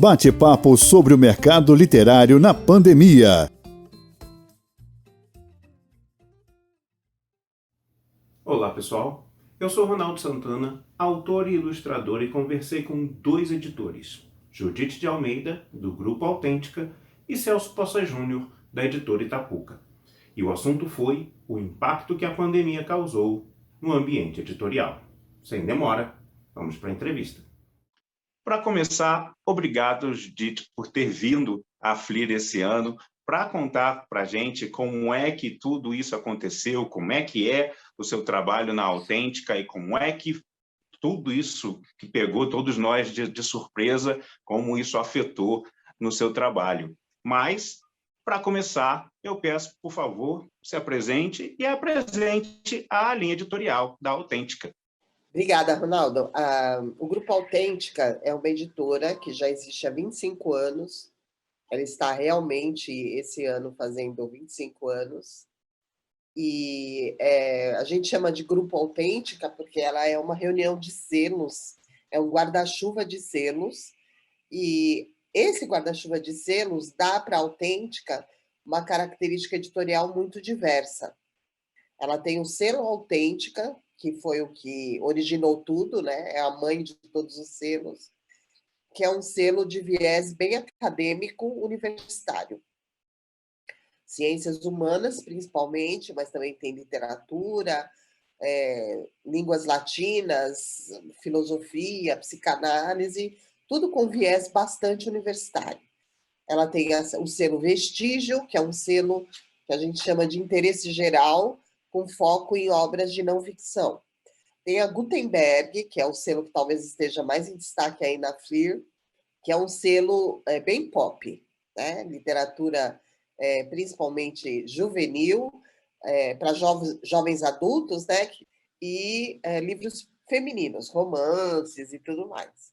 Bate-papo sobre o mercado literário na pandemia. Olá, pessoal. Eu sou Ronaldo Santana, autor e ilustrador, e conversei com dois editores, Judite de Almeida, do Grupo Autêntica, e Celso Poça Júnior, da editora Itapuca. E o assunto foi o impacto que a pandemia causou no ambiente editorial. Sem demora, vamos para a entrevista. Para começar, obrigado, Judite, por ter vindo à FLIR esse ano para contar para a gente como é que tudo isso aconteceu, como é que é o seu trabalho na Autêntica e como é que tudo isso que pegou todos nós de surpresa, como isso afetou no seu trabalho. Mas, para começar, eu peço, por favor, se apresente e apresente a linha editorial da Autêntica. Obrigada, Ronaldo. O Grupo Autêntica é uma editora que já existe há 25 anos. Ela está realmente, esse ano, fazendo 25 anos. E a gente chama de Grupo Autêntica porque ela é uma reunião de selos, é um guarda-chuva de selos. E esse guarda-chuva de selos dá para a Autêntica uma característica editorial muito diversa. Ela tem o selo Autêntica, que foi o que originou tudo, né? É a mãe de todos os selos, que é um selo de viés bem acadêmico universitário. Ciências humanas, principalmente, mas também tem literatura, línguas latinas, filosofia, psicanálise, tudo com viés bastante universitário. Ela tem o selo Vestígio, que é um selo que a gente chama de interesse geral, com foco em obras de não ficção. Tem a Gutenberg, que é o selo que talvez esteja mais em destaque aí na FLIR, que é um selo bem pop, né? Literatura principalmente juvenil, para jovens adultos, né? E livros femininos, romances e tudo mais.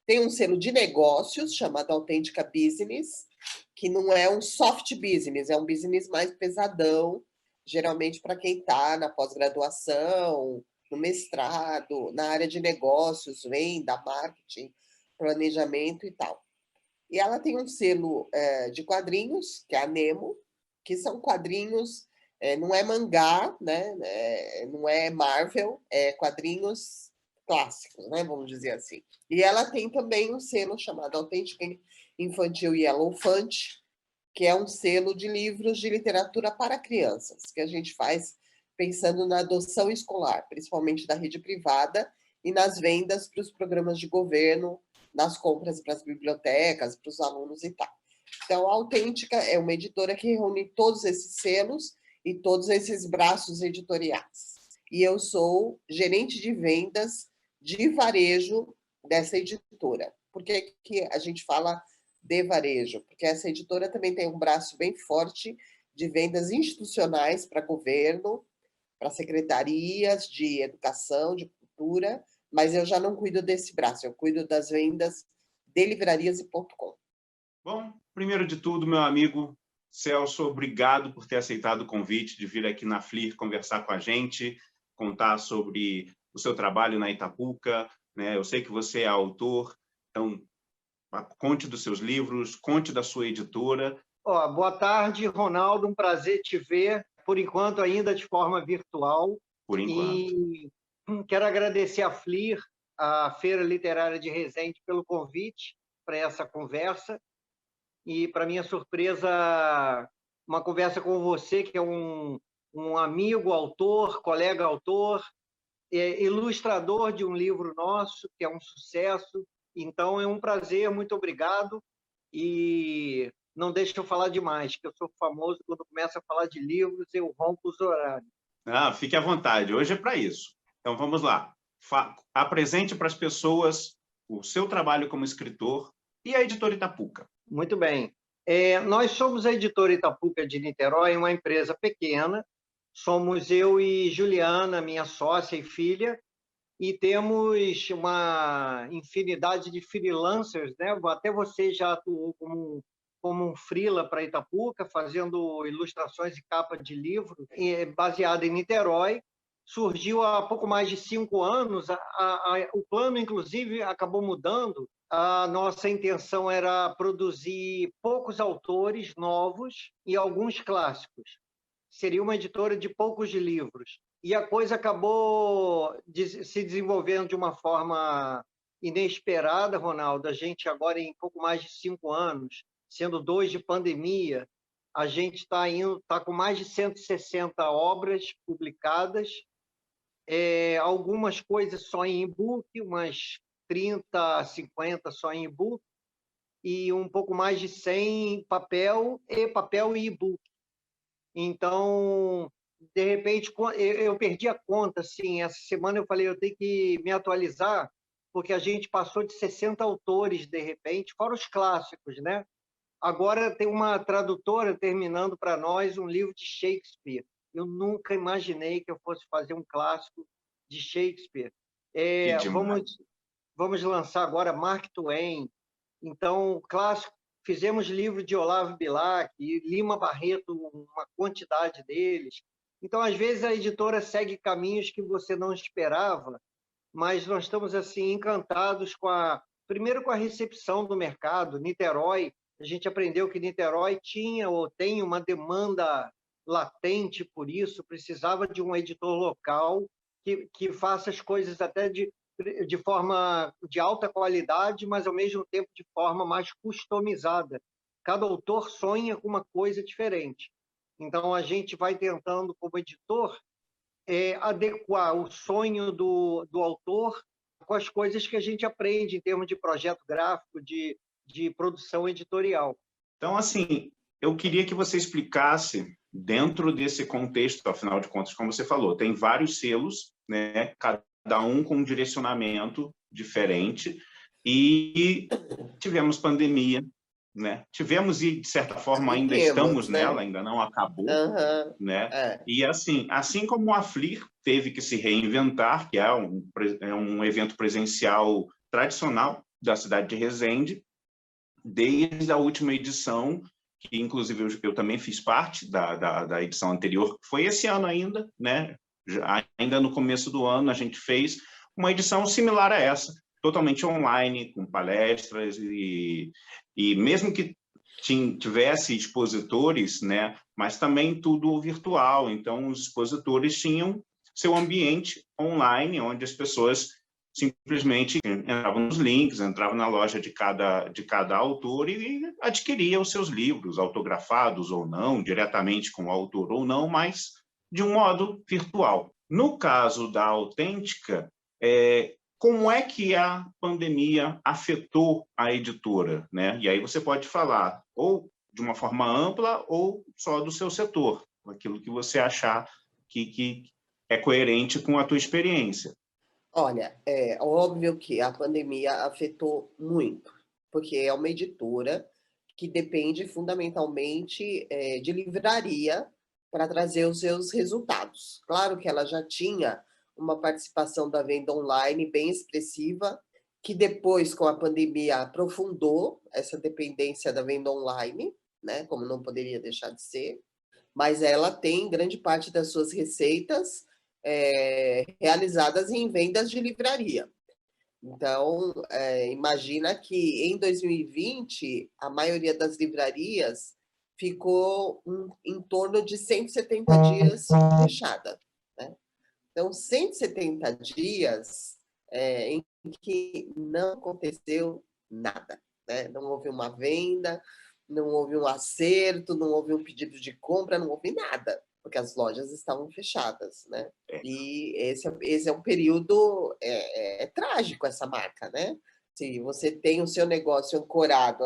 Tem um selo de negócios chamado Autêntica Business, que não é um soft business, é um business mais pesadão, geralmente para quem está na pós-graduação, no mestrado, na área de negócios, venda, marketing, planejamento e tal. E ela tem um selo de quadrinhos, que é a Nemo, que são quadrinhos, não é mangá, né? Não é Marvel, é quadrinhos clássicos, né? Vamos dizer assim. E ela tem também um selo chamado Autêntica Infantil Yellowfant, que é um selo de livros de literatura para crianças, que a gente faz pensando na adoção escolar, principalmente da rede privada, e nas vendas para os programas de governo, nas compras para as bibliotecas, para os alunos e tal. Então, a Autêntica é uma editora que reúne todos esses selos e todos esses braços editoriais. E eu sou gerente de vendas de varejo dessa editora. Por que a gente fala de varejo? Porque essa editora também tem um braço bem forte de vendas institucionais para governo, para secretarias de educação, de cultura, mas eu já não cuido desse braço, eu cuido das vendas de livrarias e .com. Bom, primeiro de tudo, meu amigo Celso, obrigado por ter aceitado o convite de vir aqui na FLIR conversar com a gente, contar sobre o seu trabalho na Itapuca, né? Eu sei que você é autor, então conte dos seus livros, conte da sua editora. Boa tarde, Ronaldo, um prazer te ver, por enquanto ainda de forma virtual. Por enquanto. E quero agradecer à FLIR, a Feira Literária de Resende, pelo convite para essa conversa. E, para minha surpresa, uma conversa com você, que é um amigo autor, colega autor, ilustrador de um livro nosso, que é um sucesso. Então, é um prazer, muito obrigado. E não deixe eu falar demais, que eu sou famoso, quando começo a falar de livros, eu rompo os horários. Fique à vontade, hoje é para isso. Então, vamos lá. Apresente para as pessoas o seu trabalho como escritor e a editora Itapuca. Muito bem. Nós somos a editora Itapuca de Niterói, uma empresa pequena. Somos eu e Juliana, minha sócia e filha, e temos uma infinidade de freelancers, né? Até você já atuou como um freela para Itapuca, fazendo ilustrações e capa de livro, baseada em Niterói. surgiu há pouco mais de 5 anos. O plano, inclusive, acabou mudando. A nossa intenção era produzir poucos autores novos e alguns clássicos. Seria uma editora de poucos livros. E a coisa acabou se desenvolvendo de uma forma inesperada, Ronaldo. A gente agora, em pouco mais de 5 anos, sendo 2 de pandemia, a gente está com mais de 160 obras publicadas, algumas coisas só em e-book, umas 30, 50 só em e-book, e um pouco mais de 100 em papel e e-book. Então, de repente, eu perdi a conta. Assim, essa semana eu falei, eu tenho que me atualizar, porque a gente passou de 60 autores, de repente, fora os clássicos, né? Agora tem uma tradutora terminando para nós um livro de Shakespeare. Eu nunca imaginei que eu fosse fazer um clássico de Shakespeare. Vamos lançar agora Mark Twain. Então, clássico, fizemos livro de Olavo Bilac, Lima Barreto, uma quantidade deles. Então, às vezes, a editora segue caminhos que você não esperava, mas nós estamos assim encantados primeiro com a recepção do mercado. Niterói, a gente aprendeu que Niterói tinha ou tem uma demanda latente por isso, precisava de um editor local que faça as coisas até de forma de alta qualidade, mas ao mesmo tempo de forma mais customizada. Cada autor sonha com uma coisa diferente. Então, a gente vai tentando, como editor, adequar o sonho do autor com as coisas que a gente aprende em termos de projeto gráfico, de produção editorial. Então, assim, eu queria que você explicasse, dentro desse contexto, afinal de contas, como você falou, tem vários selos, né? Cada um com um direcionamento diferente, e tivemos pandemia, né? Tivemos e, de certa forma, ainda estamos nela, ainda não acabou, né? E, assim como a FLIR teve que se reinventar, que é um evento presencial tradicional da cidade de Resende, desde a última edição, que, inclusive, eu também fiz parte da edição anterior, que foi esse ano ainda, né? Ainda no começo do ano, a gente fez uma edição similar a essa, totalmente online, com palestras, e mesmo que tivesse expositores, né, mas também tudo virtual. Então, os expositores tinham seu ambiente online, onde as pessoas simplesmente entravam nos links, entravam na loja de cada autor e adquiriam os seus livros, autografados ou não, diretamente com o autor ou não, mas de um modo virtual. No caso da Autêntica, como é que a pandemia afetou a editora, né? E aí você pode falar ou de uma forma ampla ou só do seu setor, aquilo que você achar que é coerente com a tua experiência. Olha, é óbvio que a pandemia afetou muito, porque é uma editora que depende fundamentalmente de livraria para trazer os seus resultados. Claro que ela já tinha uma participação da venda online bem expressiva, que depois, com a pandemia, aprofundou essa dependência da venda online, né? Como não poderia deixar de ser, mas ela tem grande parte das suas receitas realizadas em vendas de livraria. Então, imagina que em 2020, a maioria das livrarias ficou em torno de 170 dias fechada, né? Então, 170 dias em que não aconteceu nada, né? Não houve uma venda, não houve um acerto, não houve um pedido de compra, não houve nada, porque as lojas estavam fechadas, né? E esse é um período trágico, essa marca, né? Se você tem o seu negócio ancorado,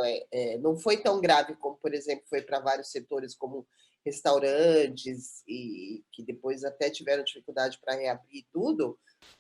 não foi tão grave como, por exemplo, foi para vários setores como restaurantes, e que depois até tiveram dificuldade para reabrir tudo,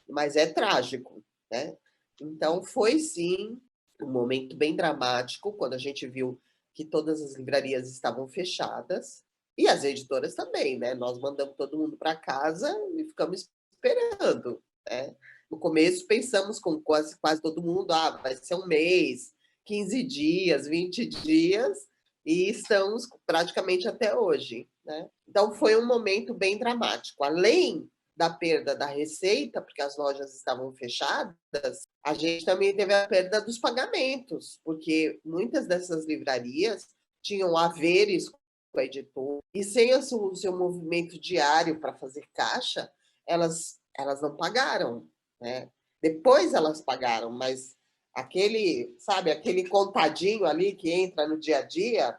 mas é trágico, né? Então, foi sim um momento bem dramático, quando a gente viu que todas as livrarias estavam fechadas, e as editoras também, né? Nós mandamos todo mundo para casa e ficamos esperando, né? No começo, pensamos com quase todo mundo, vai ser um mês, 15 dias, 20 dias, e estamos praticamente até hoje, né? Então, foi um momento bem dramático. Além da perda da receita, porque as lojas estavam fechadas, a gente também teve a perda dos pagamentos, porque muitas dessas livrarias tinham haveres com a editora, e sem o seu movimento diário para fazer caixa, elas não pagaram, né? Depois elas pagaram, mas aquele, sabe, aquele contadinho ali que entra no dia a dia,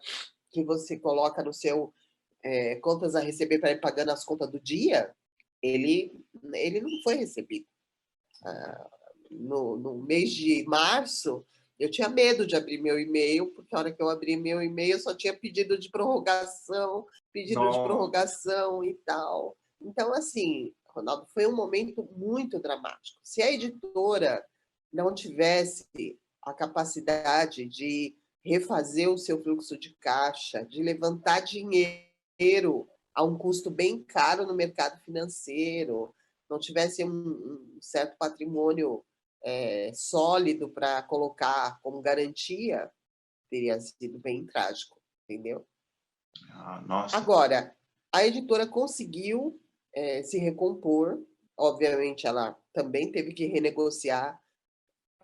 que você coloca no seu contas a receber para ir pagando as contas do dia, ele não foi recebido. No mês de março, eu tinha medo de abrir meu e-mail, porque a hora que eu abri meu e-mail, eu só tinha pedido de prorrogação e tal. Então, assim, Ronaldo, foi um momento muito dramático. Se a editora não tivesse a capacidade de refazer o seu fluxo de caixa, de levantar dinheiro a um custo bem caro no mercado financeiro, não tivesse um certo patrimônio sólido para colocar como garantia, teria sido bem trágico, entendeu? Nossa. Agora, a editora conseguiu se recompor, obviamente ela também teve que renegociar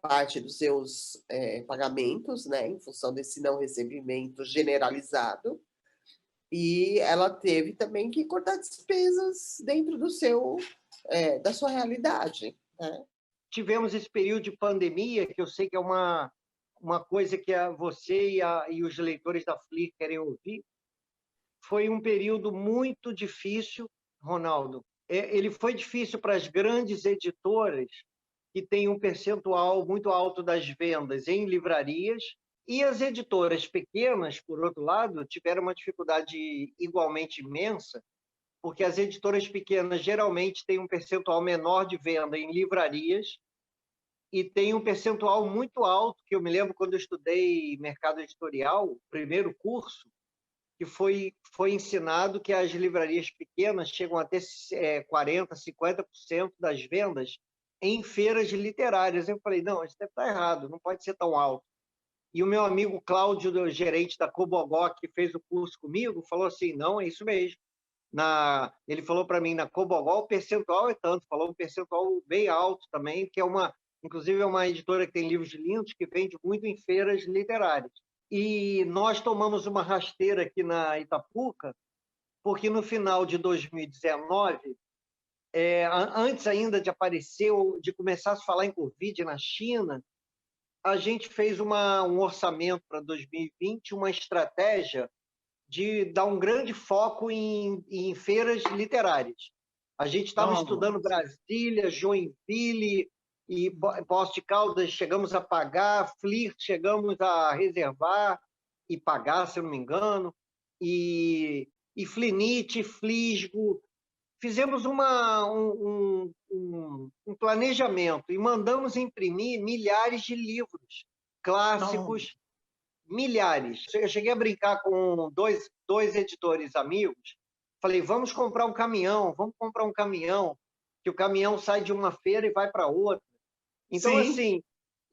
parte dos seus pagamentos, né, em função desse não recebimento generalizado, e ela teve também que cortar despesas dentro da sua realidade, né? Tivemos esse período de pandemia, que eu sei que é uma coisa que você e os leitores da FLIR querem ouvir. Foi um período muito difícil, Ronaldo. Ele foi difícil para as grandes editoras, que têm um percentual muito alto das vendas em livrarias, e as editoras pequenas, por outro lado, tiveram uma dificuldade igualmente imensa, porque as editoras pequenas geralmente têm um percentual menor de venda em livrarias e tem um percentual muito alto, que eu me lembro quando eu estudei mercado editorial, o primeiro curso, que foi ensinado que as livrarias pequenas chegam a ter 40%, 50% das vendas em feiras literárias. Eu falei, não, isso deve estar errado, não pode ser tão alto. E o meu amigo Cláudio, gerente da Cobogó, que fez o curso comigo, falou assim, não, é isso mesmo. Ele falou para mim, na Cobogó o percentual é tanto, falou um percentual bem alto também, que inclusive é uma editora que tem livros lindos, que vende muito em feiras literárias. E nós tomamos uma rasteira aqui na Itapuca, porque no final de 2019, antes ainda de aparecer, de começar a se falar em Covid na China, a gente fez um orçamento para 2020, uma estratégia de dar um grande foco em feiras literárias. A gente estava estudando Brasília, Joinville e Poços de Caldas, chegamos a pagar, FLIR chegamos a reservar e pagar, se eu não me engano, e Flinite, Flisgo. Fizemos um planejamento e mandamos imprimir milhares de livros clássicos, milhares. Eu cheguei a brincar com dois editores amigos, falei, vamos comprar um caminhão, que o caminhão sai de uma feira e vai para outra. Então, Sim. assim,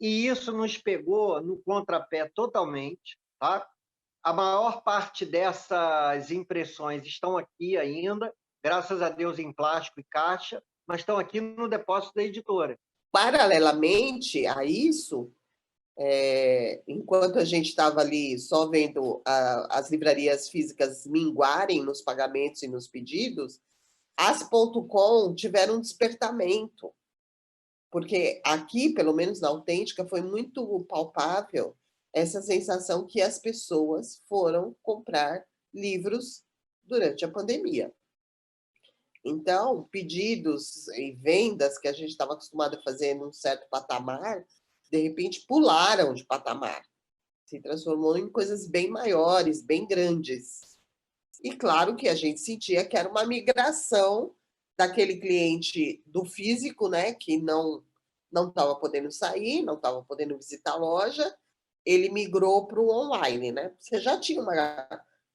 e isso nos pegou no contrapé totalmente, tá? A maior parte dessas impressões estão aqui ainda, graças a Deus em plástico e caixa, mas estão aqui no depósito da editora. Paralelamente a isso, enquanto a gente estava ali só vendo as livrarias físicas minguarem nos pagamentos e nos pedidos, as .com tiveram um despertamento, porque aqui, pelo menos na Autêntica, foi muito palpável essa sensação que as pessoas foram comprar livros durante a pandemia. Então, pedidos e vendas que a gente estava acostumado a fazer num certo patamar, de repente pularam de patamar. Se transformou em coisas bem maiores, bem grandes. E claro que a gente sentia que era uma migração daquele cliente do físico, né, que não estava podendo sair, não estava podendo visitar a loja, ele migrou para o online, né? Você já tinha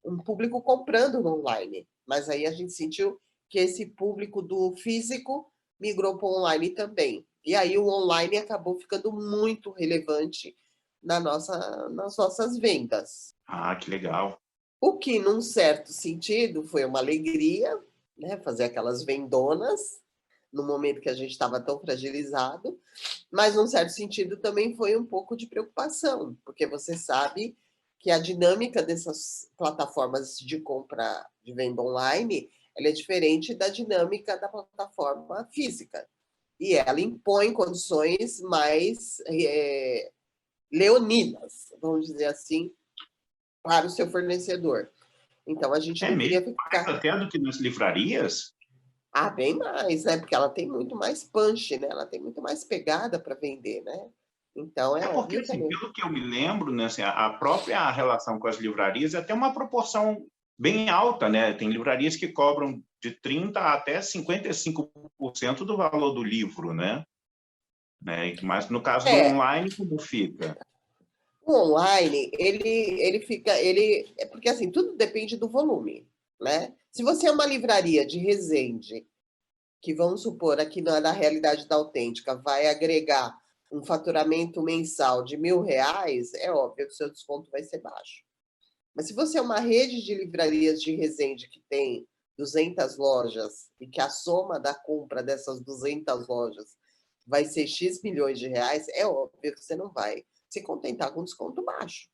um público comprando no online, mas aí a gente sentiu que esse público do físico migrou para o online também. E aí o online acabou ficando muito relevante nas nossas vendas. Ah, que legal. O que, num certo sentido, foi uma alegria, né? Fazer aquelas vendonas, no momento que a gente estava tão fragilizado, mas num certo sentido também foi um pouco de preocupação, porque você sabe que a dinâmica dessas plataformas de compra de venda online, ela é diferente da dinâmica da plataforma física. E ela impõe condições mais leoninas, vamos dizer assim, para o seu fornecedor. Então a gente É não queria mesmo? Mais ficar. até do que nas livrarias? Ah, bem mais, né? Porque ela tem muito mais punch, né? Ela tem muito mais pegada para vender, né? Então é É porque, óbvio assim, também. pelo que eu me lembro, né, assim, a própria relação com as livrarias é até uma proporção bem alta, né? Tem livrarias que cobram de 30% até 55% do valor do livro, né? Mas no caso do É, online, como fica? o online, ele fica, é porque assim, tudo depende do volume, né? Se você é uma livraria de Resende, que vamos supor aqui na realidade da Autêntica, vai agregar um faturamento mensal de R$ 1.000, é óbvio que o seu desconto vai ser baixo. Mas se você é uma rede de livrarias de Resende que tem 200 lojas e que a soma da compra dessas 200 lojas vai ser X milhões de reais, é óbvio que você não vai se contentar com desconto baixo,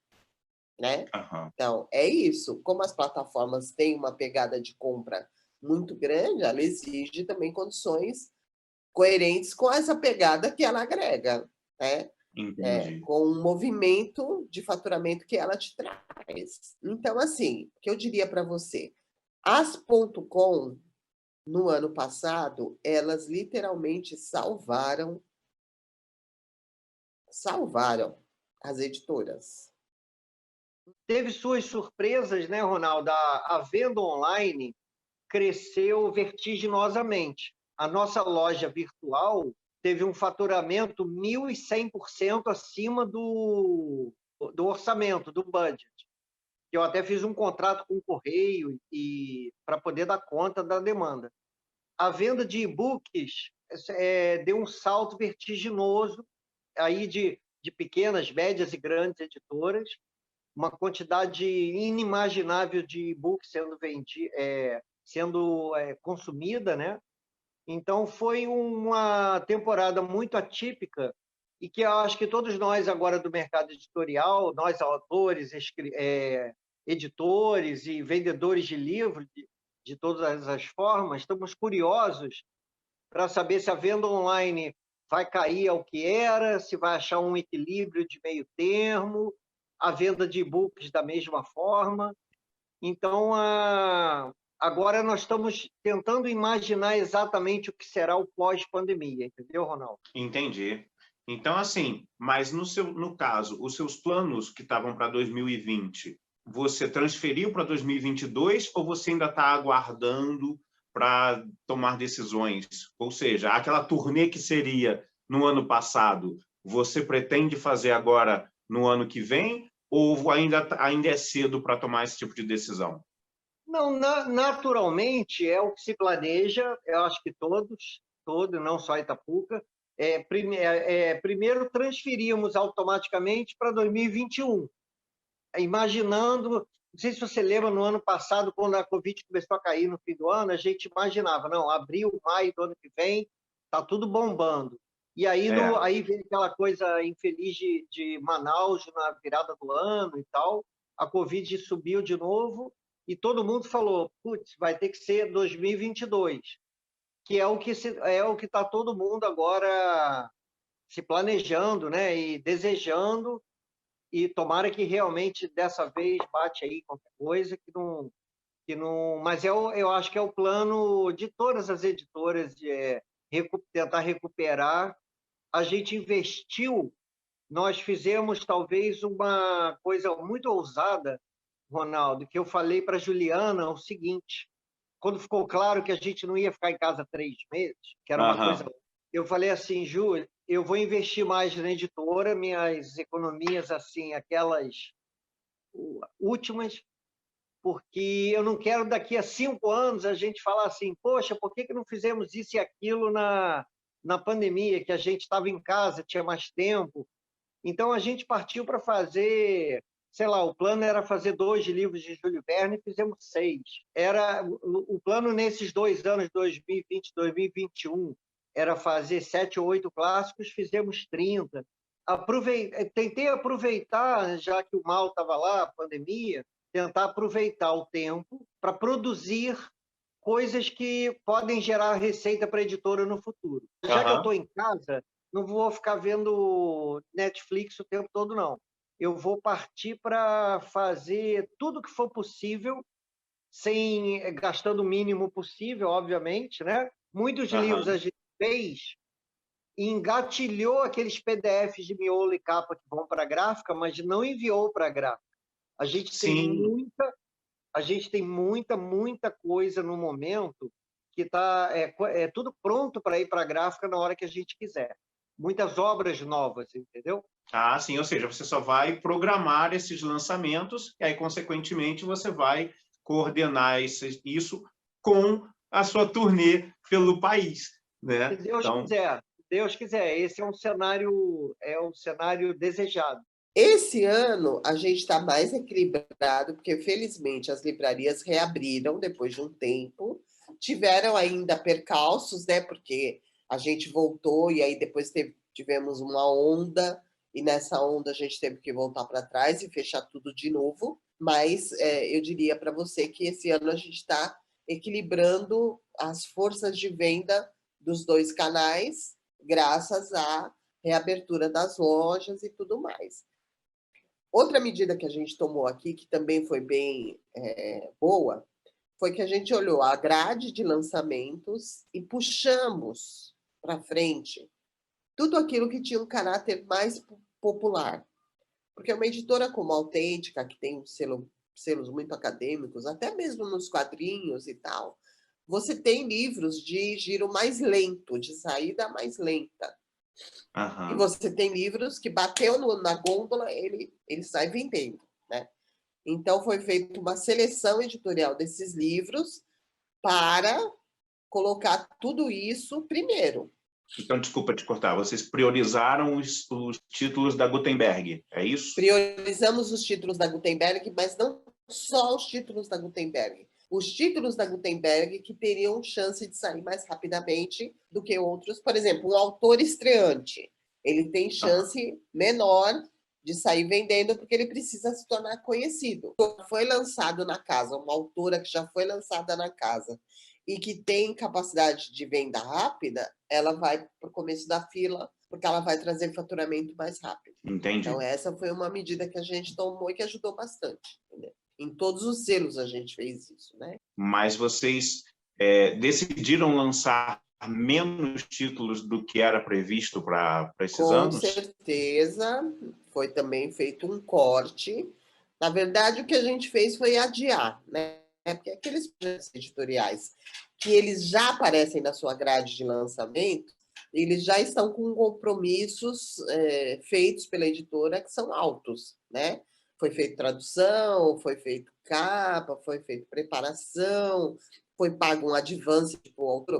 né? Aham. Então, é isso. Como as plataformas têm uma pegada de compra muito grande, ela exige também condições coerentes com essa pegada que ela agrega, né? Entendi. Com um movimento de faturamento que ela te traz. Então, assim, o que eu diria para você? As .com, no ano passado, elas literalmente salvaram as editoras. Teve suas surpresas, né, Ronaldo? A venda online cresceu vertiginosamente. A nossa loja virtual teve um faturamento 1.100% acima do orçamento, do budget. Eu até fiz um contrato com o Correio para poder dar conta da demanda. A venda de e-books deu um salto vertiginoso aí de pequenas, médias e grandes editoras, uma quantidade inimaginável de e-books sendo consumida, né? Então foi uma temporada muito atípica e que eu acho que todos nós agora do mercado editorial, nós autores, editores e vendedores de livros de todas as formas, estamos curiosos para saber se a venda online vai cair ao que era, se vai achar um equilíbrio de meio termo, a venda de e-books da mesma forma. Então, agora nós estamos tentando imaginar exatamente o que será o pós-pandemia, entendeu, Ronaldo? Entendi. Então, assim, mas no caso, os seus planos que estavam para 2020, você transferiu para 2022 ou você ainda está aguardando para tomar decisões? Ou seja, aquela turnê que seria no ano passado, você pretende fazer agora no ano que vem ou ainda é cedo para tomar esse tipo de decisão? Não, naturalmente é o que se planeja, eu acho que todos, não só Itapuca. Primeiro transferimos automaticamente para 2021, imaginando, não sei se você lembra, no ano passado, quando a Covid começou a cair no fim do ano, a gente imaginava, não, abril, maio do ano que vem, está tudo bombando. E aí, É, aí veio aquela coisa infeliz de Manaus na virada do ano e tal, a Covid subiu de novo e todo mundo falou, putz, vai ter que ser 2022, que é o que está todo mundo agora se planejando, né, e desejando, e tomara que realmente dessa vez bate aí qualquer coisa que não, mas eu acho que é o plano de todas as editoras de tentar recuperar. A gente investiu, nós fizemos talvez uma coisa muito ousada, Ronaldo, que eu falei para a Juliana o seguinte, quando ficou claro que a gente não ia ficar em casa 3 meses, que era uma coisa, aham, eu falei assim, Ju, eu vou investir mais na editora, minhas economias, assim, aquelas últimas, porque eu não quero daqui a 5 anos a gente falar assim, poxa, por que não fizemos isso e aquilo na pandemia, que a gente estava em casa, tinha mais tempo. Então a gente partiu para fazer, sei lá, o plano era fazer 2 livros de Júlio Verne e fizemos 6. Era o plano nesses 2 anos, 2020 e 2021, era fazer 7 ou 8 clássicos, fizemos 30. Tentei aproveitar, já que o mal estava lá, a pandemia, tentar aproveitar o tempo para produzir coisas que podem gerar receita para a editora no futuro. Já que eu estou em casa, não vou ficar vendo Netflix o tempo todo, não. Eu vou partir para fazer tudo que for possível, gastando o mínimo possível, obviamente, né? Muitos livros a gente fez e engatilhou aqueles PDFs de miolo e capa que vão para a gráfica, mas não enviou para a gráfica. A gente tem muita coisa no momento que está tudo pronto para ir para a gráfica na hora que a gente quiser. Muitas obras novas, entendeu? Ah, sim, ou seja, você só vai programar esses lançamentos e aí, consequentemente, você vai coordenar isso com a sua turnê pelo país, né? Se Deus quiser. Se Deus quiser. Esse é um cenário desejado. Esse ano a gente está mais equilibrado, porque felizmente as livrarias reabriram depois de um tempo. Tiveram ainda percalços, né? Porque a gente voltou e aí depois tivemos uma onda, e nessa onda a gente teve que voltar para trás e fechar tudo de novo. Mas eu diria para você que esse ano a gente está equilibrando as forças de venda dos 2 canais, graças à reabertura das lojas e tudo mais. Outra medida que a gente tomou aqui, que também foi bem boa, foi que a gente olhou a grade de lançamentos e puxamos para frente tudo aquilo que tinha um caráter mais popular. Porque uma editora como a Autêntica, que tem selos muito acadêmicos, até mesmo nos quadrinhos e tal, você tem livros de giro mais lento, de saída mais lenta. E você tem livros que bateu na gôndola, ele sai vendendo, né? Então, foi feita uma seleção editorial desses livros para colocar tudo isso primeiro. Então, desculpa te cortar, vocês priorizaram os títulos da Gutenberg, é isso? Priorizamos os títulos da Gutenberg, mas não só os títulos da Gutenberg. Os títulos da Gutenberg que teriam chance de sair mais rapidamente do que outros. Por exemplo, um autor estreante, ele tem chance menor de sair vendendo porque ele precisa se tornar conhecido. Foi lançado na casa, uma autora que já foi lançada na casa e que tem capacidade de venda rápida, ela vai para o começo da fila, porque ela vai trazer faturamento mais rápido. Entendi. Então, essa foi uma medida que a gente tomou e que ajudou bastante. Entendeu? Em todos os selos a gente fez isso, né? Mas vocês decidiram lançar menos títulos do que era previsto para esses anos? Com certeza, foi também feito um corte. Na verdade, o que a gente fez foi adiar, né? Porque aqueles projetos editoriais que eles já aparecem na sua grade de lançamento, eles já estão com compromissos feitos pela editora que são altos, né? Foi feita tradução, foi feito capa, foi feita preparação, foi pago um advance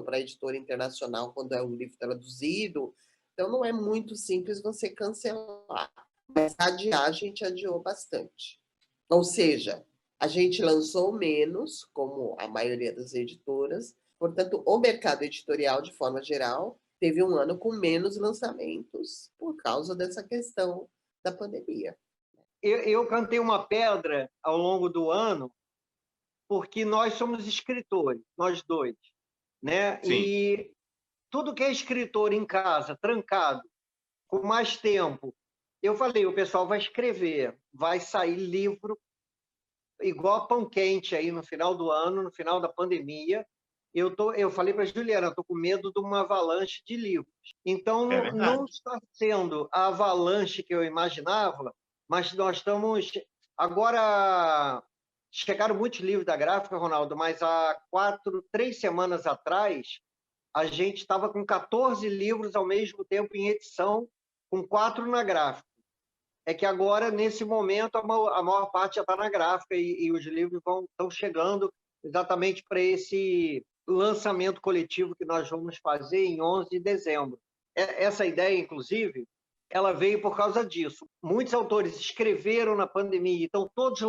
para a editora internacional quando é um livro traduzido. Então, não é muito simples você cancelar. Mas adiar, a gente adiou bastante. Ou seja, a gente lançou menos, como a maioria das editoras. Portanto, o mercado editorial, de forma geral, teve um ano com menos lançamentos por causa dessa questão da pandemia. Eu cantei uma pedra ao longo do ano, porque nós somos escritores, nós dois, né? Sim. E tudo que é escritor em casa, trancado, com mais tempo, eu falei, o pessoal vai escrever, vai sair livro igual pão quente aí no final do ano, no final da pandemia. Eu falei para a Juliana, estou com medo de uma avalanche de livros. Então, não está sendo a avalanche que eu imaginava, mas nós estamos... Agora, chegaram muitos livros da gráfica, Ronaldo, mas há 3 semanas atrás, a gente estava com 14 livros ao mesmo tempo em edição, com 4 na gráfica. É que agora, nesse momento, a maior parte já está na gráfica e os livros estão chegando exatamente para esse lançamento coletivo que nós vamos fazer em 11 de dezembro. Essa ideia, inclusive, ela veio por causa disso. Muitos autores escreveram na pandemia, estão todos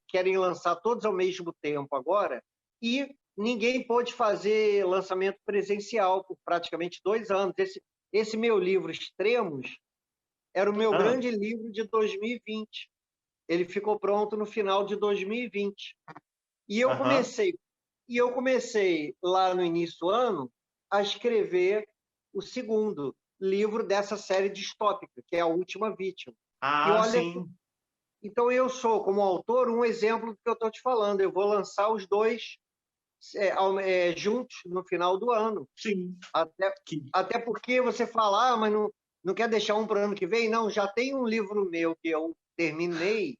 querem lançar todos ao mesmo tempo agora, e ninguém pôde fazer lançamento presencial por praticamente 2 anos. Esse meu livro, Extremos, era o meu grande livro de 2020. Ele ficou pronto no final de 2020. E eu comecei lá no início do ano a escrever o segundo livro dessa série distópica, que é A Última Vítima. E olha, sim. então eu sou, como autor, um exemplo do que eu estou te falando. Eu vou lançar os dois juntos no final do ano. Sim. Até porque você fala, mas não quer deixar um para o ano que vem? Não, já tem um livro meu que eu terminei,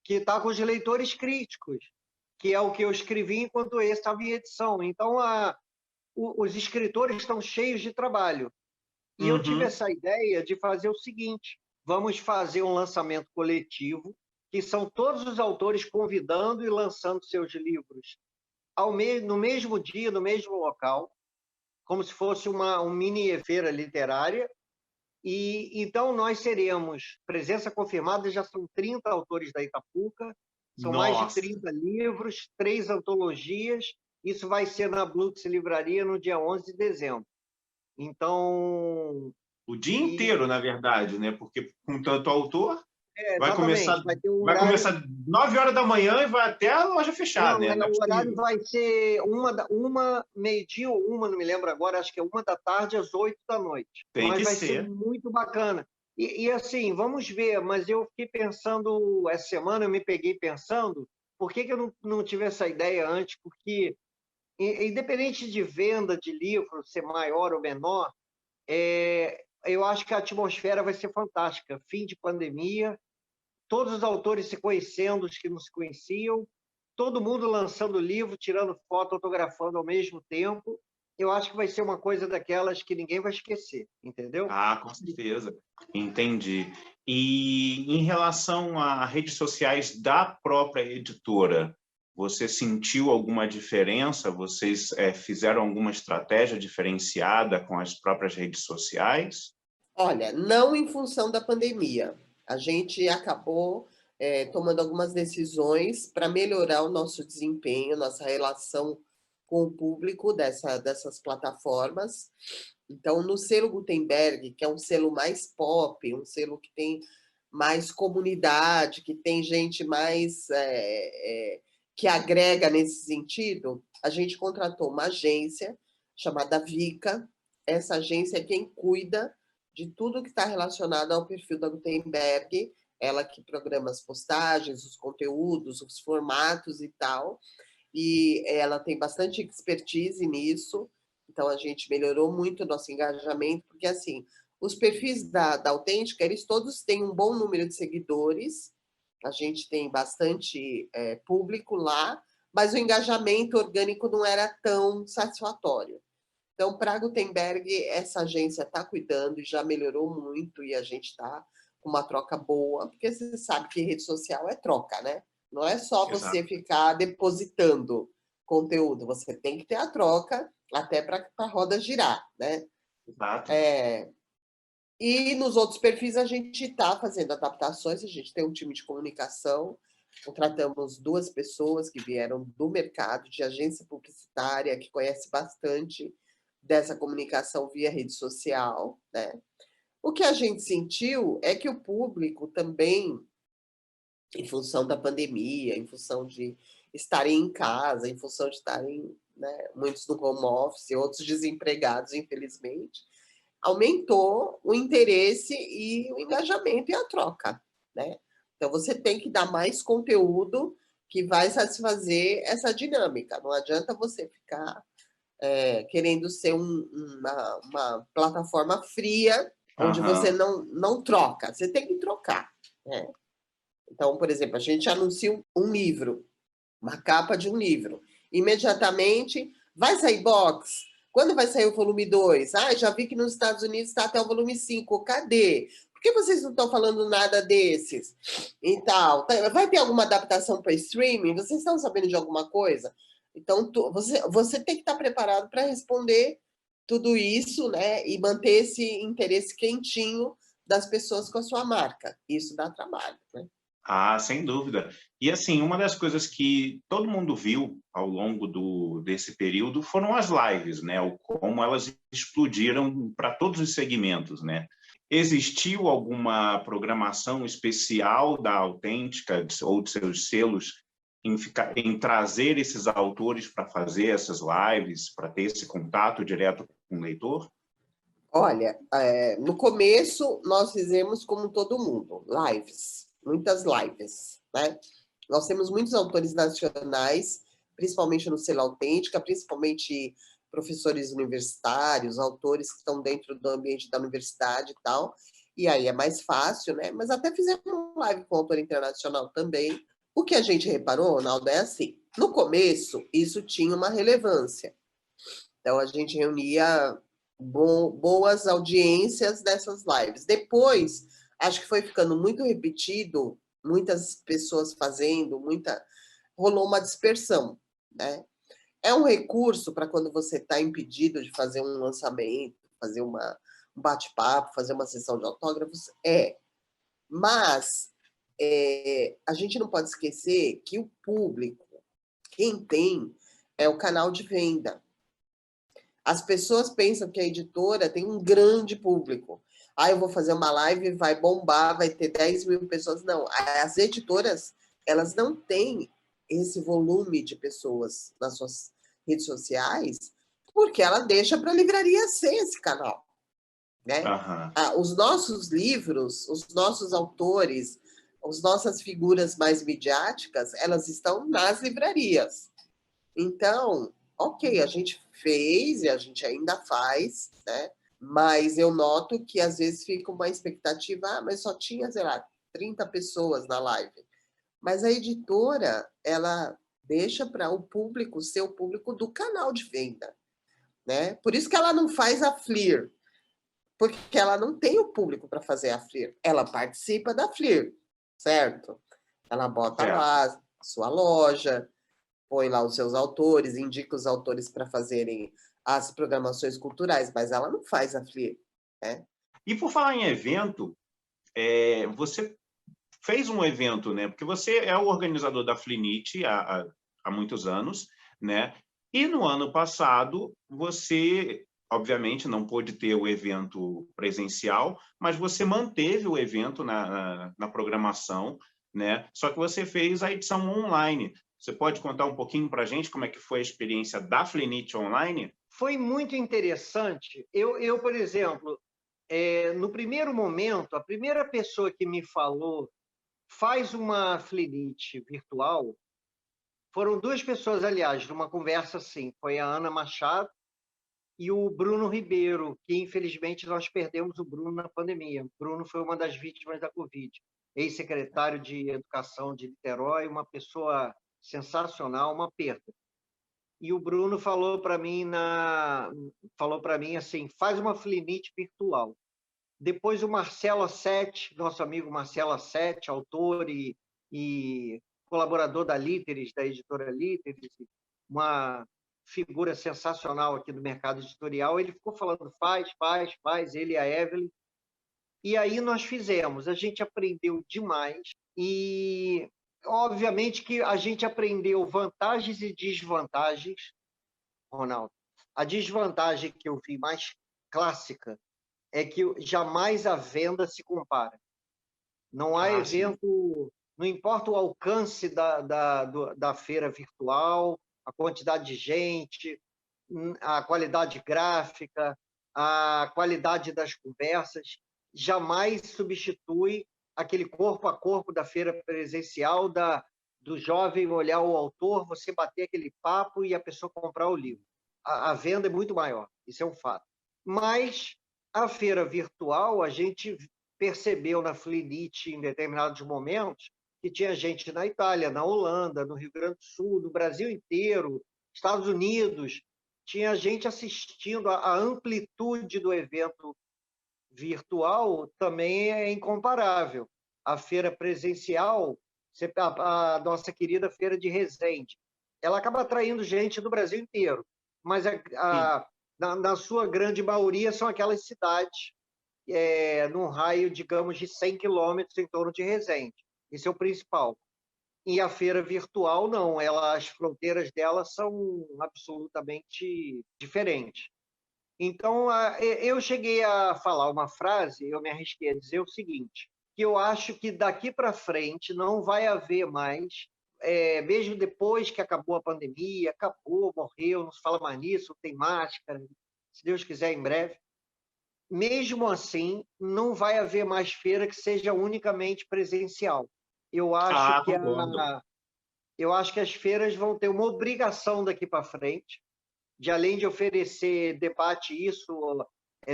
que está com os leitores críticos, que é o que eu escrevi enquanto esse estava em edição. Então, os escritores estão cheios de trabalho. E eu tive essa ideia de fazer o seguinte: vamos fazer um lançamento coletivo, que são todos os autores convidando e lançando seus livros no mesmo dia, no mesmo local, como se fosse uma mini feira literária. E então nós seremos, presença confirmada, já são 30 autores da Itapuca, são mais de 30 livros, 3 antologias. Isso vai ser na Blux Livraria no dia 11 de dezembro. Então... O dia inteiro, na verdade, né? Porque com tanto autor, vai começar 9 horas da manhã e vai até a loja fechar, né? O horário vai ser meio-dia ou uma, não me lembro agora, acho que é 1 da tarde às 8 da noite. Mas vai ser muito bacana. E assim, vamos ver, mas eu fiquei pensando, essa semana eu me peguei pensando, por que eu não tive essa ideia antes? Porque, independente de venda de livro ser maior ou menor, eu acho que a atmosfera vai ser fantástica. Fim de pandemia, todos os autores se conhecendo, os que não se conheciam, todo mundo lançando livro, tirando foto, autografando ao mesmo tempo. Eu acho que vai ser uma coisa daquelas que ninguém vai esquecer, entendeu? Com certeza. Entendi. E em relação a redes sociais da própria editora, você sentiu alguma diferença? Vocês fizeram alguma estratégia diferenciada com as próprias redes sociais? Olha, não em função da pandemia. A gente acabou tomando algumas decisões para melhorar o nosso desempenho, nossa relação com o público dessas plataformas. Então, no selo Gutenberg, que é um selo mais pop, um selo que tem mais comunidade, que tem gente mais que agrega nesse sentido, a gente contratou uma agência chamada Vica. Essa agência é quem cuida de tudo que está relacionado ao perfil da Gutenberg, ela que programa as postagens, os conteúdos, os formatos e tal, e ela tem bastante expertise nisso, então a gente melhorou muito o nosso engajamento, porque assim, os perfis da Autêntica, eles todos têm um bom número de seguidores, a gente tem bastante público lá, mas o engajamento orgânico não era tão satisfatório. Então, para a Gutenberg, essa agência está cuidando e já melhorou muito, e a gente está com uma troca boa, porque você sabe que rede social é troca, né? Não é só você ficar depositando conteúdo, você tem que ter a troca até para a roda girar, né? Exato. E nos outros perfis a gente está fazendo adaptações, a gente tem um time de comunicação, contratamos 2 pessoas que vieram do mercado, de agência publicitária, que conhece bastante dessa comunicação via rede social, né? O que a gente sentiu é que o público também, em função da pandemia, em função de estarem em casa, em função de estarem, né, muitos no home office, outros desempregados, infelizmente, aumentou o interesse e o engajamento e a troca, né? Então, você tem que dar mais conteúdo que vai satisfazer essa dinâmica. Não adianta você ficar querendo ser uma plataforma fria, onde você não troca. Você tem que trocar, né? Então, por exemplo, a gente anuncia um livro, uma capa de um livro. Imediatamente, vai sair box? Quando vai sair o volume 2? Já vi que nos Estados Unidos está até o volume 5. Cadê? Por que vocês não estão falando nada desses? E tal. Vai ter alguma adaptação para streaming? Vocês estão sabendo de alguma coisa? Então, você tem que estar preparado para responder tudo isso, né? E manter esse interesse quentinho das pessoas com a sua marca. Isso dá trabalho, né? Ah, sem dúvida. E assim, uma das coisas que todo mundo viu ao longo desse período foram as lives, né? Como elas explodiram para todos os segmentos, né? Existiu alguma programação especial da Autêntica ou de seus selos em trazer esses autores para fazer essas lives, para ter esse contato direto com o leitor? Olha, no começo nós fizemos como todo mundo, lives, muitas lives, né? Nós temos muitos autores nacionais, principalmente no selo Autêntica, principalmente professores universitários, autores que estão dentro do ambiente da universidade e tal, e aí é mais fácil, né? Mas até fizemos uma live com autor internacional também. O que a gente reparou, Ronaldo, é assim, no começo isso tinha uma relevância. Então a gente reunia boas audiências dessas lives. Depois, acho que foi ficando muito repetido, muitas pessoas fazendo, rolou uma dispersão, né? É um recurso para quando você está impedido de fazer um lançamento, fazer um bate-papo, fazer uma sessão de autógrafos, mas a gente não pode esquecer que o público, quem tem, é o canal de venda. As pessoas pensam que a editora tem um grande público. Ah, eu vou fazer uma live, vai bombar, vai ter 10 mil pessoas. Não, as editoras, elas não têm esse volume de pessoas nas suas redes sociais, porque ela deixa para a livraria ser esse canal, né? Aham. Os nossos livros, os nossos autores, as nossas figuras mais midiáticas, elas estão nas livrarias. Então, ok, a gente fez e a gente ainda faz, né? Mas eu noto que às vezes fica uma expectativa, mas só tinha, sei lá, 30 pessoas na live. Mas a editora, ela deixa para o público ser o público do canal de venda, né? Por isso que ela não faz a FLIR, porque ela não tem o público para fazer a FLIR. Ela participa da FLIR, certo? Ela bota Certo. lá a sua loja, põe lá os seus autores, indica os autores para fazerem as programações culturais, mas ela não faz a FLIR, né? E por falar em evento, você fez um evento, né? Porque você é o organizador da Flinit há muitos anos, né? E no ano passado, você, obviamente, não pôde ter o evento presencial, mas você manteve o evento na programação, né? Só que você fez a edição online. Você pode contar um pouquinho para a gente como é que foi a experiência da Flinit online? Foi muito interessante. Por exemplo, no primeiro momento, a primeira pessoa que me falou faz uma Flinit virtual, foram duas pessoas, aliás, numa conversa assim, foi a Ana Machado e o Bruno Ribeiro, que infelizmente nós perdemos o Bruno na pandemia. O Bruno foi uma das vítimas da Covid, ex-secretário de Educação de Niterói, uma pessoa sensacional, uma perda. E o Bruno falou para mim assim, faz uma Flinit virtual. Depois o Marcelo Assetti, nosso amigo Marcelo Assetti, autor e colaborador da Líteres, da editora Líteres, uma figura sensacional aqui do mercado editorial, ele ficou falando faz, ele e a Evelyn. E aí nós fizemos, a gente aprendeu demais e, obviamente, que a gente aprendeu vantagens e desvantagens, Ronaldo. A desvantagem que eu vi mais clássica é que jamais a venda se compara. Não há evento, não importa o alcance da feira virtual, a quantidade de gente, a qualidade gráfica, a qualidade das conversas, jamais substitui aquele corpo a corpo da feira presencial, do jovem olhar o autor, você bater aquele papo e a pessoa comprar o livro. A venda é muito maior, isso é um fato. Mas a feira virtual, a gente percebeu na Flinit, em determinados momentos, que tinha gente na Itália, na Holanda, no Rio Grande do Sul, no Brasil inteiro, Estados Unidos, tinha gente assistindo. A amplitude do evento virtual também é incomparável. A feira presencial, a nossa querida Feira de Resende, ela acaba atraindo gente do Brasil inteiro, mas na sua grande maioria são aquelas cidades num raio, digamos, de 100 quilômetros em torno de Resende. Esse é o principal. E a feira virtual, não, as fronteiras dela são absolutamente diferentes. Então, eu cheguei a falar uma frase, eu me arrisquei a dizer o seguinte, que eu acho que daqui para frente não vai haver mais, mesmo depois que acabou a pandemia, acabou, morreu, não se fala mais nisso, não tem máscara, se Deus quiser, em breve. Mesmo assim, não vai haver mais feira que seja unicamente presencial. Eu acho que concordo. eu acho que as feiras vão ter uma obrigação daqui para frente, de além de oferecer debate isso,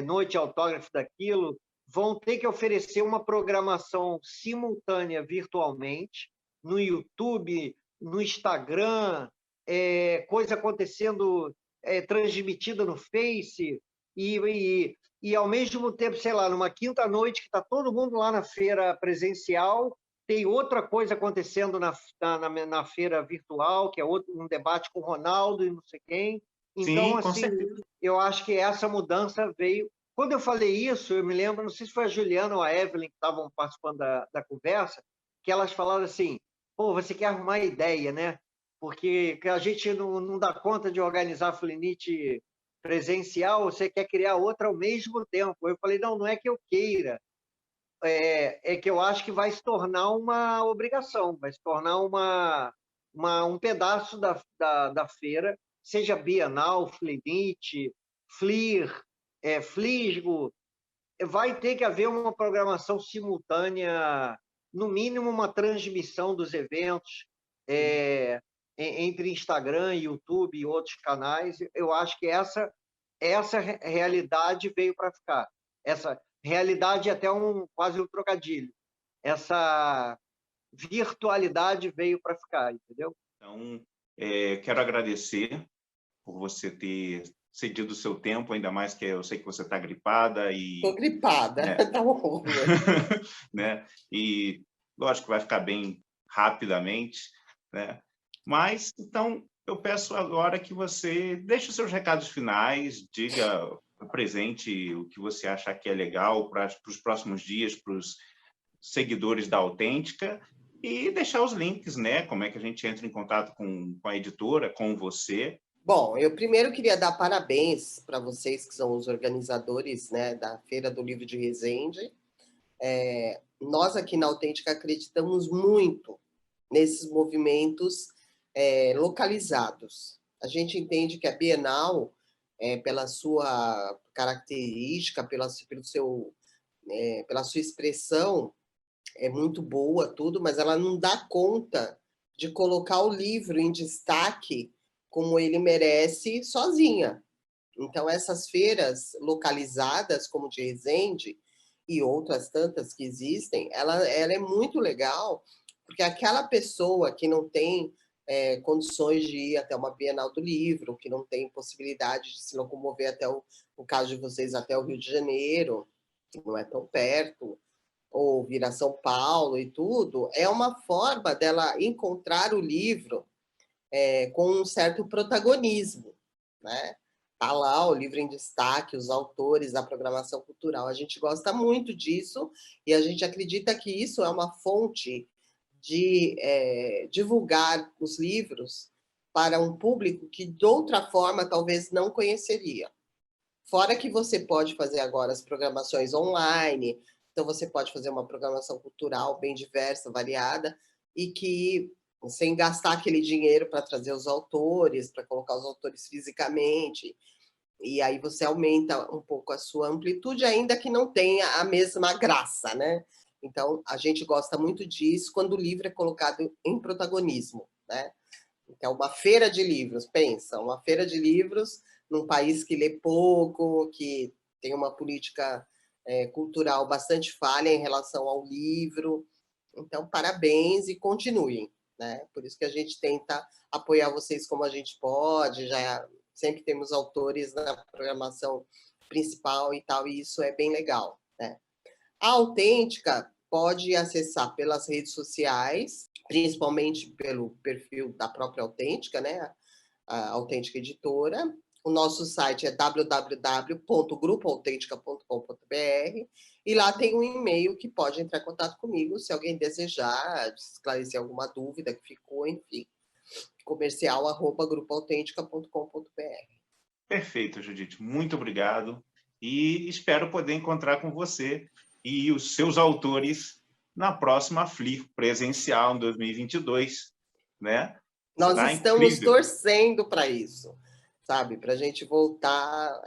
noite autógrafo daquilo, vão ter que oferecer uma programação simultânea virtualmente, no YouTube, no Instagram, coisa acontecendo transmitida no Face, e ao mesmo tempo, sei lá, numa quinta-noite que está todo mundo lá na feira presencial, tem outra coisa acontecendo na feira virtual, que é um debate com o Ronaldo e não sei quem. Então, Sim, com assim, certeza. eu acho que essa mudança veio. Quando eu falei isso, eu me lembro, não sei se foi a Juliana ou a Evelyn que estavam participando da conversa, que elas falaram assim: pô, você quer arrumar ideia, né? Porque a gente não dá conta de organizar a Flinite presencial, você quer criar outra ao mesmo tempo. Eu falei: não é que eu queira, é que eu acho que vai se tornar uma obrigação, vai se tornar um pedaço da feira, seja Bienal, Flinite, FLIR, Flisgo, vai ter que haver uma programação simultânea, no mínimo uma transmissão dos eventos entre Instagram, YouTube e outros canais. Eu acho que essa realidade veio para ficar. Essa realidade é até quase um trocadilho. Essa virtualidade veio para ficar, entendeu? Então, quero agradecer por você ter cedido o seu tempo, ainda mais que eu sei que você está gripada e... Estou gripada, tá bom. né? E lógico que vai ficar bem rapidamente, né? Mas, então, eu peço agora que você deixe os seus recados finais, diga, apresente o que você acha que é legal para os próximos dias, para os seguidores da Autêntica, e deixar os links, né? Como é que a gente entra em contato com a editora, com você. Bom, eu primeiro queria dar parabéns para vocês que são os organizadores, né, da Feira do Livro de Resende. Nós aqui na Autêntica acreditamos muito nesses movimentos localizados. A gente entende que a Bienal, pela sua característica, pela sua expressão, é muito boa, tudo, mas ela não dá conta de colocar o livro em destaque como ele merece sozinha. Então, essas feiras localizadas, como de Resende, e outras tantas que existem, ela é muito legal, porque aquela pessoa que não tem condições de ir até uma Bienal do Livro, que não tem possibilidade de se locomover até o caso de vocês, até o Rio de Janeiro, que não é tão perto, ou vir a São Paulo e tudo, é uma forma dela encontrar o livro com um certo protagonismo, né? Tá lá o livro em destaque, os autores, a programação cultural. A gente gosta muito disso e a gente acredita que isso é uma fonte de divulgar os livros para um público que, de outra forma, talvez não conheceria. Fora que você pode fazer agora as programações online, então você pode fazer uma programação cultural bem diversa, variada, e que sem gastar aquele dinheiro para trazer os autores, para colocar os autores fisicamente, e aí você aumenta um pouco a sua amplitude, ainda que não tenha a mesma graça, né? Então, a gente gosta muito disso quando o livro é colocado em protagonismo, né? Então, uma feira de livros, pensa, uma feira de livros num país que lê pouco, que tem uma política cultural bastante falha em relação ao livro. Então, parabéns e continuem, né? Por isso que a gente tenta apoiar vocês como a gente pode, já sempre temos autores na programação principal e tal, e isso é bem legal, né? A Autêntica pode acessar pelas redes sociais, principalmente pelo perfil da própria Autêntica, né? A Autêntica Editora, O nosso site é www.grupoautêntica.com.br e lá tem um e-mail que pode entrar em contato comigo se alguém desejar esclarecer alguma dúvida que ficou, enfim. comercial@grupoautêntica.com.br. Perfeito, Judite. Muito obrigado. E espero poder encontrar com você e os seus autores na próxima FLIR presencial em 2022, né? Nós Será estamos incrível. torcendo para isso, sabe? Para a gente voltar.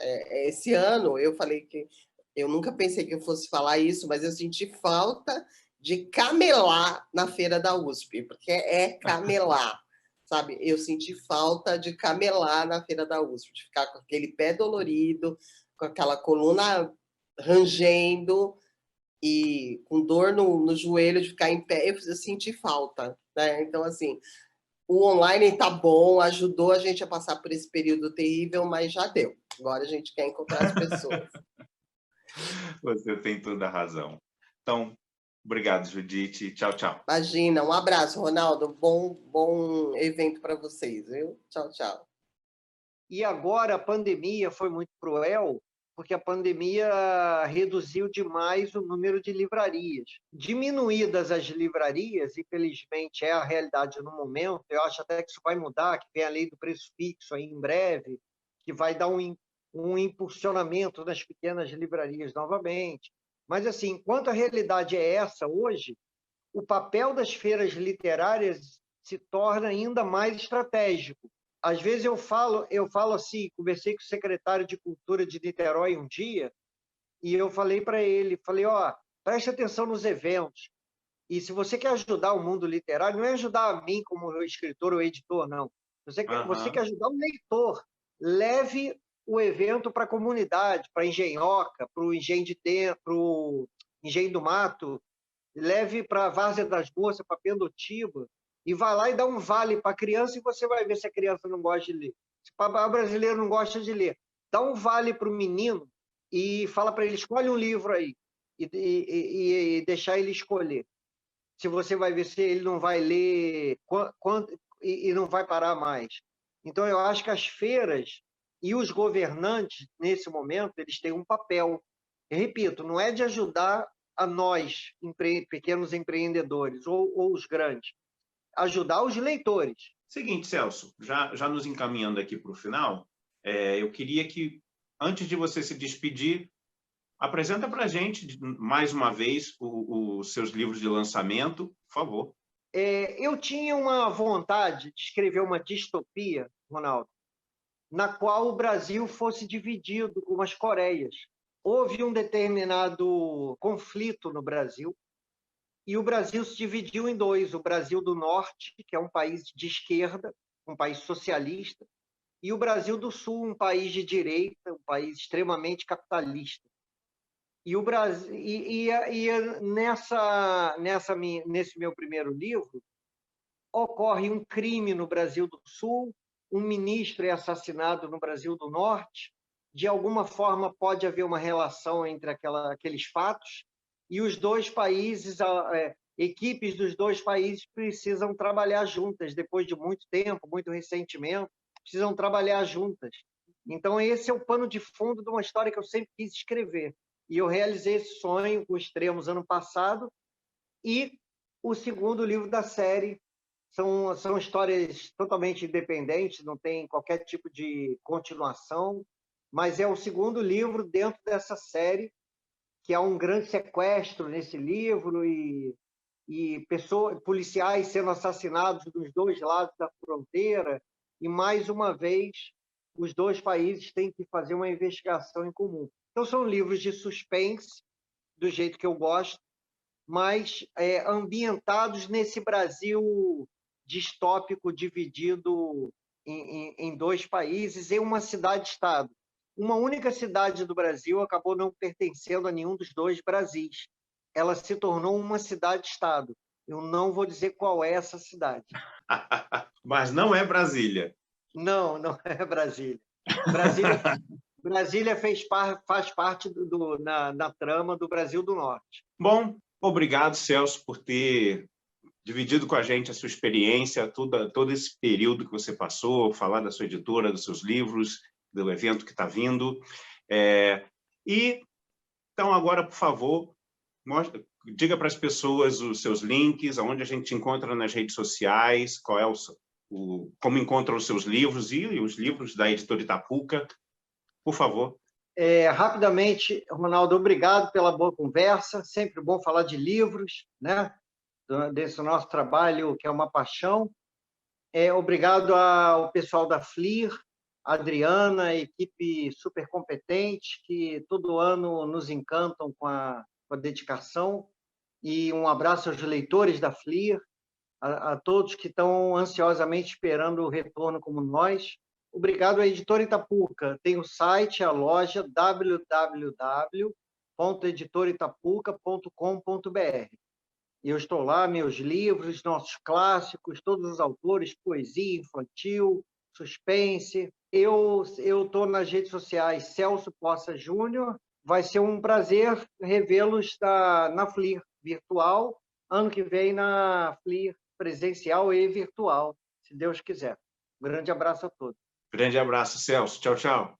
Esse ano, eu falei que eu nunca pensei que eu fosse falar isso, mas eu senti falta de camelar na feira da USP, porque é camelar, sabe? Eu senti falta de camelar na feira da USP, de ficar com aquele pé dolorido, com aquela coluna rangendo e com dor no joelho de ficar em pé. Eu senti falta, né? Então, assim, o online tá bom, ajudou a gente a passar por esse período terrível, mas já deu. Agora a gente quer encontrar as pessoas. Você tem toda a razão. Então, obrigado, Judite. Tchau, tchau. Imagina, um abraço, Ronaldo. Bom evento para vocês, viu? Tchau, tchau. E agora a pandemia foi muito cruel, porque a pandemia reduziu demais o número de livrarias. Diminuídas as livrarias, infelizmente é a realidade no momento, eu acho até que isso vai mudar, que vem a lei do preço fixo aí em breve, que vai dar um impulsionamento nas pequenas livrarias novamente. Mas, assim, enquanto a realidade é essa hoje, o papel das feiras literárias se torna ainda mais estratégico. Às vezes eu falo assim, conversei com o secretário de Cultura de Niterói um dia, e eu falei para ele, ó, preste atenção nos eventos, e se você quer ajudar o mundo literário, não é ajudar a mim como escritor ou editor, não. Você quer ajudar o leitor, leve o evento para a comunidade, para a Engenhoca, para o Engenho do Mato, leve para a Várzea das Moças, para Pendotiba, e vai lá e dá um vale para a criança e você vai ver se a criança não gosta de ler. Se o brasileiro não gosta de ler, dá um vale para o menino e fala para ele, escolhe um livro aí, e deixar ele escolher. Se você vai ver se ele não vai ler e não vai parar mais. Então, eu acho que as feiras e os governantes, nesse momento, eles têm um papel. Eu repito, não é de ajudar a nós, pequenos empreendedores, ou os grandes, ajudar os leitores. Seguinte, Celso, já nos encaminhando aqui para o final, eu queria que, antes de você se despedir, apresenta para a gente, mais uma vez, os seus livros de lançamento, por favor. Eu tinha uma vontade de escrever uma distopia, Ronaldo, na qual o Brasil fosse dividido como as Coreias. Houve um determinado conflito no Brasil, e o Brasil se dividiu em dois: o Brasil do Norte, que é um país de esquerda, um país socialista, e o Brasil do Sul, um país de direita, um país extremamente capitalista. E o Brasil, nesse meu primeiro livro, ocorre um crime no Brasil do Sul, um ministro é assassinado no Brasil do Norte, de alguma forma pode haver uma relação entre aqueles fatos, e os dois países, equipes dos dois países precisam trabalhar juntas, depois de muito tempo, muito ressentimento, precisam trabalhar juntas. Então, esse é o pano de fundo de uma história que eu sempre quis escrever. E eu realizei esse sonho com Extremos ano passado, e o segundo livro da série são histórias totalmente independentes, não tem qualquer tipo de continuação, mas é o segundo livro dentro dessa série, que há um grande sequestro nesse livro e policiais sendo assassinados dos dois lados da fronteira, e, mais uma vez, os dois países têm que fazer uma investigação em comum. Então, são livros de suspense, do jeito que eu gosto, mas ambientados nesse Brasil distópico, dividido em dois países, em uma cidade-estado. Uma única cidade do Brasil acabou não pertencendo a nenhum dos dois Brasis. Ela se tornou uma cidade-estado. Eu não vou dizer qual é essa cidade. Mas não é Brasília. Não é Brasília. Brasília faz parte na trama do Brasil do Norte. Bom, obrigado, Celso, por ter dividido com a gente a sua experiência, todo esse período que você passou, falar da sua editora, dos seus livros. do evento que está vindo. Então, agora, por favor, diga para as pessoas os seus links, aonde a gente te encontra nas redes sociais, qual é como encontra os seus livros e os livros da Editora Itapuca, por favor. Rapidamente, Ronaldo, obrigado pela boa conversa, sempre bom falar de livros, né? Desse nosso trabalho, que é uma paixão. Obrigado ao pessoal da FLIR, Adriana, equipe super competente, que todo ano nos encantam com a dedicação. E um abraço aos leitores da FLIR, a todos que estão ansiosamente esperando o retorno como nós. Obrigado à Editora Itapuca. Tem o site, a loja www.editoritapuca.com.br. Eu estou lá, meus livros, nossos clássicos, todos os autores, poesia infantil, suspense. Eu estou nas redes sociais Celso Poça Júnior. Vai ser um prazer revê-los na FLIR virtual, ano que vem na FLIR presencial e virtual, se Deus quiser. Um grande abraço a todos. Grande abraço, Celso. Tchau, tchau.